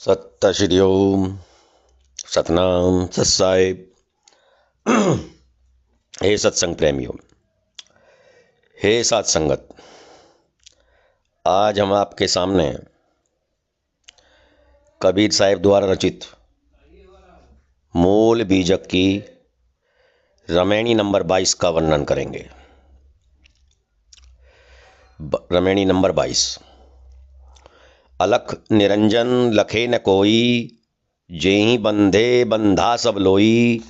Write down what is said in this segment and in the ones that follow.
सत्त श्री ओम सतनाम सत साहिब। हे सत्संग प्रेमियों, हे साथ संगत, आज हम आपके सामने कबीर साहिब द्वारा रचित मूल बीजक की रमैनी नंबर 22 का वर्णन करेंगे। रमैनी नंबर 22। अलख निरंजन लखे न कोई, जेहि बंधे बंधा सब लोई।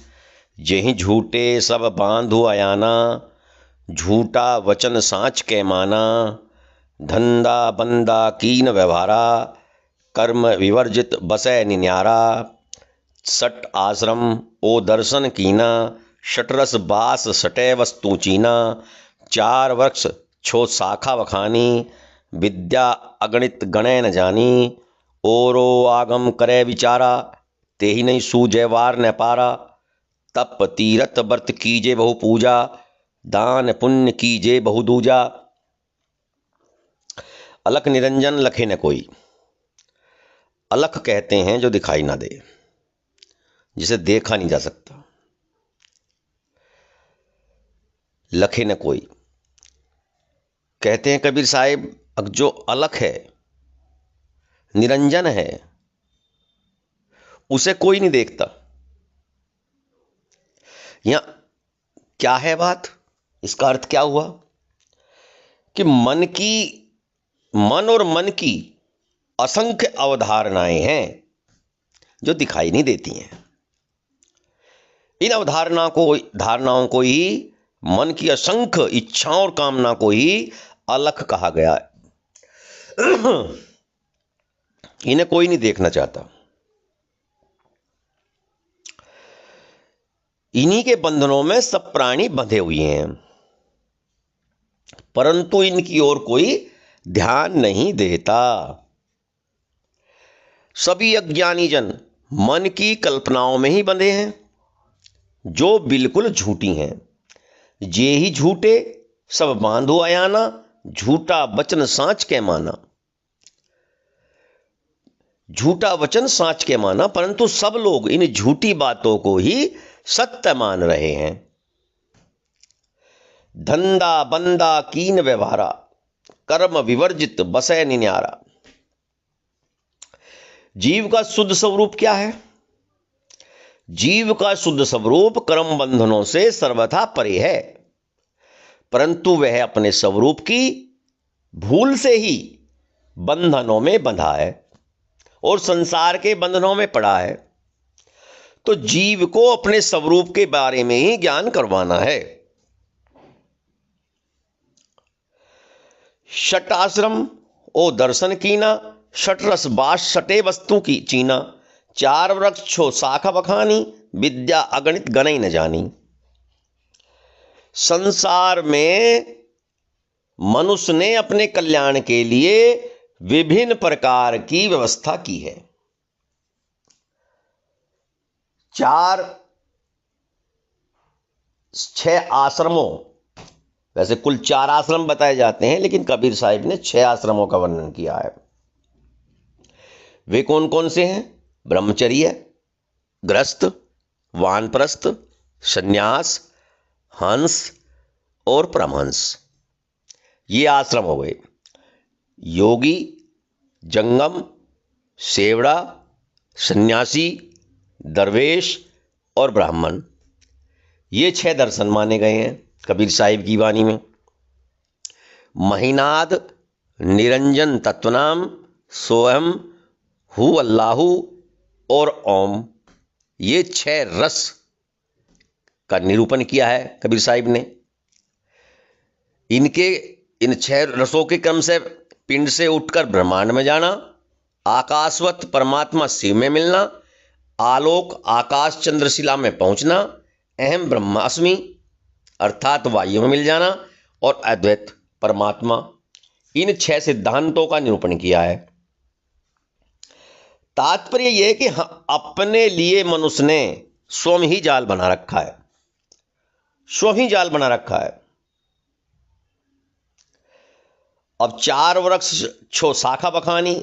जेहि झूठे सब बांधु अयाना, झूठा वचन साँच के माना। धंधा बंदा कीन व्यवहारा, कर्म विवर्जित बसै निन्यारा। सट आश्रम ओ दर्शन कीना, शटरस बास सटै वस्तु चीना। चार वृक्ष छो शाखा वखानी, विद्या अगणित गणै न जानी। ओरो आगम करे विचारा, तेहि नहीं सूझे वार न पारा। तप तीरथ व्रत कीजे बहु पूजा, दान पुण्य कीजे बहु दूजा। अलख निरंजन लखे न कोई। अलख कहते हैं जो दिखाई ना दे, जिसे देखा नहीं जा सकता। लखे न कोई कहते हैं कबीर साहिब, जो अलख है, निरंजन है, उसे कोई नहीं देखता। यहां क्या है बात? इसका अर्थ क्या हुआ कि मन और मन की असंख्य अवधारणाएं हैं जो दिखाई नहीं देती हैं। इन धारणाओं को ही, मन की असंख्य इच्छाओं और कामना को ही अलख कहा गया है। इन्हें कोई नहीं देखना चाहता। इन्हीं के बंधनों में सब प्राणी बंधे हुए हैं, परंतु इनकी ओर कोई ध्यान नहीं देता। सभी अज्ञानी जन मन की कल्पनाओं में ही बंधे हैं, जो बिल्कुल झूठी हैं। जे ही झूठे सब बांधो अयाना, झूठा वचन साँच के माना। झूठा वचन साँच के माना, परंतु सब लोग इन झूठी बातों को ही सत्य मान रहे हैं। धंधा बंदा कीन व्यवहारा, कर्म विवर्जित बसै निन्यारा। जीव का शुद्ध स्वरूप क्या है? जीव का शुद्ध स्वरूप कर्म बंधनों से सर्वथा परे है, परंतु वह अपने स्वरूप की भूल से ही बंधनों में बंधा है और संसार के बंधनों में पड़ा है। तो जीव को अपने स्वरूप के बारे में ही ज्ञान करवाना है। शट आश्रम ओ दर्शन कीना, शट रस बास सटे वस्तु की चीना। चार वृक्ष छो शाखा बखानी, विद्या अगणित गणै न जानी। संसार में मनुष्य ने अपने कल्याण के लिए विभिन्न प्रकार की व्यवस्था की है। छह आश्रमों, वैसे कुल 4 आश्रम बताए जाते हैं, लेकिन कबीर साहिब ने 6 आश्रमों का वर्णन किया है। वे कौन कौन से हैं? ब्रह्मचर्य, गृहस्थ, वानप्रस्थ, संन्यास, हंस और परमहंस। ये आश्रम हो गए। योगी, जंगम, सेवड़ा, सन्यासी, दरवेश और ब्राह्मण, ये 6 दर्शन माने गए हैं कबीर साहिब की वाणी में। महीनाद निरंजन तत्वनाम, सोहम हु अल्लाहु और ओम, ये 6 रस का निरूपण किया है कबीर साहिब ने। इन 6 रसों के क्रम से पिंड से उठकर ब्रह्मांड में जाना, आकाशवत परमात्मा शिव में मिलना, आलोक आकाश चंद्रशिला में पहुंचना, अहम ब्रह्मास्मि अर्थात वायु में मिल जाना और अद्वैत परमात्मा, इन 6 सिद्धांतों का निरूपण किया है। तात्पर्य यह कि अपने लिए मनुष्य ने स्वयं ही जाल बना रखा है, स्वयं ही जाल बना रखा है। अब 4 वृक्ष छो शाखा बखानी,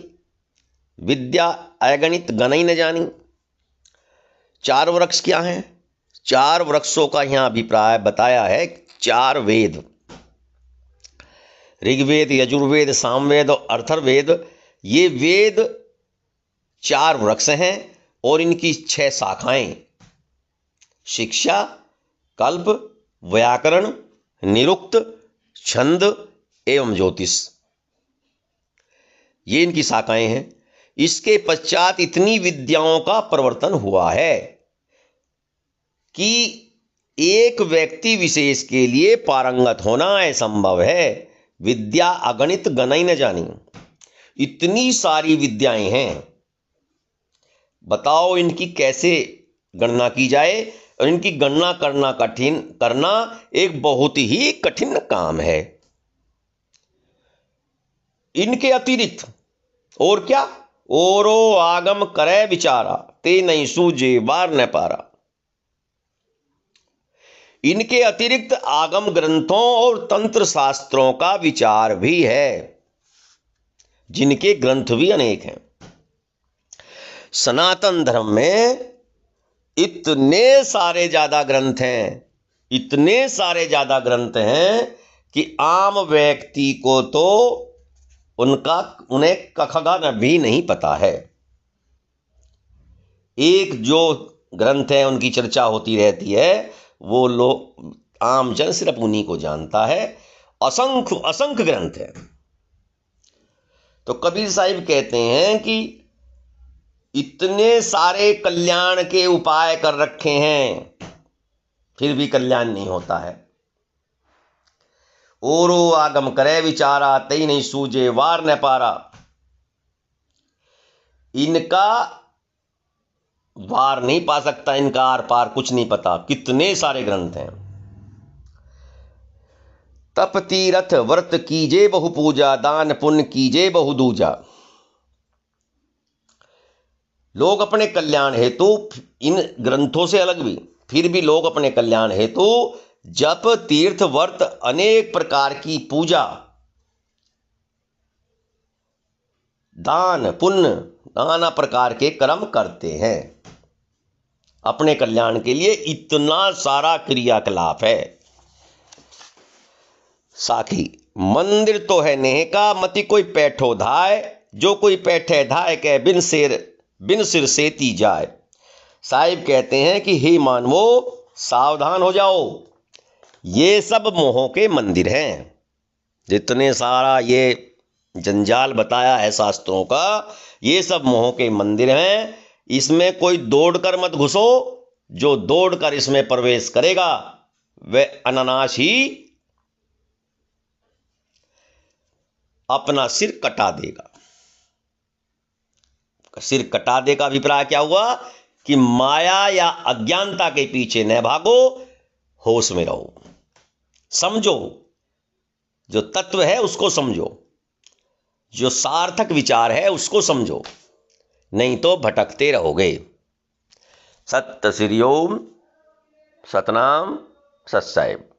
विद्या अगणित गणई न जानी। चार वृक्ष क्या हैं? चार वृक्षों का यहां अभिप्राय बताया है। चार वेद, ऋग्वेद, यजुर्वेद, सामवेद और अथर्ववेद, ये वेद चार वृक्ष हैं और इनकी 6 शाखाएं: शिक्षा, कल्प, व्याकरण, निरुक्त, छंद एवं ज्योतिष, ये इनकी शाखाएं हैं। इसके पश्चात इतनी विद्याओं का प्रवर्तन हुआ है कि एक व्यक्ति विशेष के लिए पारंगत होना असंभव है। विद्या अगणित गणई न जानी। इतनी सारी विद्याएं हैं, बताओ इनकी कैसे गणना की जाए। और इनकी गणना करना एक बहुत ही कठिन काम है। इनके अतिरिक्त और क्या? ओरो आगम करे विचारा, ते नहीं सूझे बार न पारा। इनके अतिरिक्त आगम ग्रंथों और तंत्र शास्त्रों का विचार भी है, जिनके ग्रंथ भी अनेक हैं। सनातन धर्म में इतने सारे ज्यादा ग्रंथ हैं, इतने सारे ज्यादा ग्रंथ हैं कि आम व्यक्ति को तो उन्हें कखगा भी नहीं पता है। एक जो ग्रंथ है उनकी चर्चा होती रहती है, वो लोग आम जन सिर्फ उन्हीं को जानता है। असंख्य असंख्य ग्रंथ है। तो कबीर साहिब कहते हैं कि इतने सारे कल्याण के उपाय कर रखे हैं, फिर भी कल्याण नहीं होता है। ओरो आगम करे विचारा, तई नहीं सूझे वार न पारा। इनका वार नहीं पा सकता, इनका आर पार कुछ नहीं पता। कितने सारे ग्रंथ हैं। तप तीरथ व्रत कीजे बहु पूजा, दान पुण्य कीजे बहु दूजा। लोग अपने कल्याण हेतु, इन ग्रंथों से अलग भी, फिर भी लोग अपने कल्याण हेतु जप, तीर्थ, व्रत, अनेक प्रकार की पूजा, दान पुण्य, नाना प्रकार के कर्म करते हैं। अपने कल्याण के लिए इतना सारा क्रियाकलाप है। साखी मंदिर तो है नेह का, मति कोई पैठो धाय, जो कोई पैठे धाय के बिन सिर सेती जाए। साहिब कहते हैं कि हे मानवो, सावधान हो जाओ, ये सब मोहों के मंदिर हैं। जितने सारा ये जंजाल बताया है शास्त्रों का, ये सब मोहों के मंदिर हैं। इसमें कोई दौड़कर मत घुसो। जो दौड़कर इसमें प्रवेश करेगा वह अनानाश ही अपना सिर कटा देगा। सिर कटा दे का अभिप्राय क्या हुआ? कि माया या अज्ञानता के पीछे न भागो, होश में रहो, समझो, जो तत्व है उसको समझो, जो सार्थक विचार है उसको समझो, नहीं तो भटकते रहोगे। सत्य श्री ओम, सतनाम, सत्साहिब।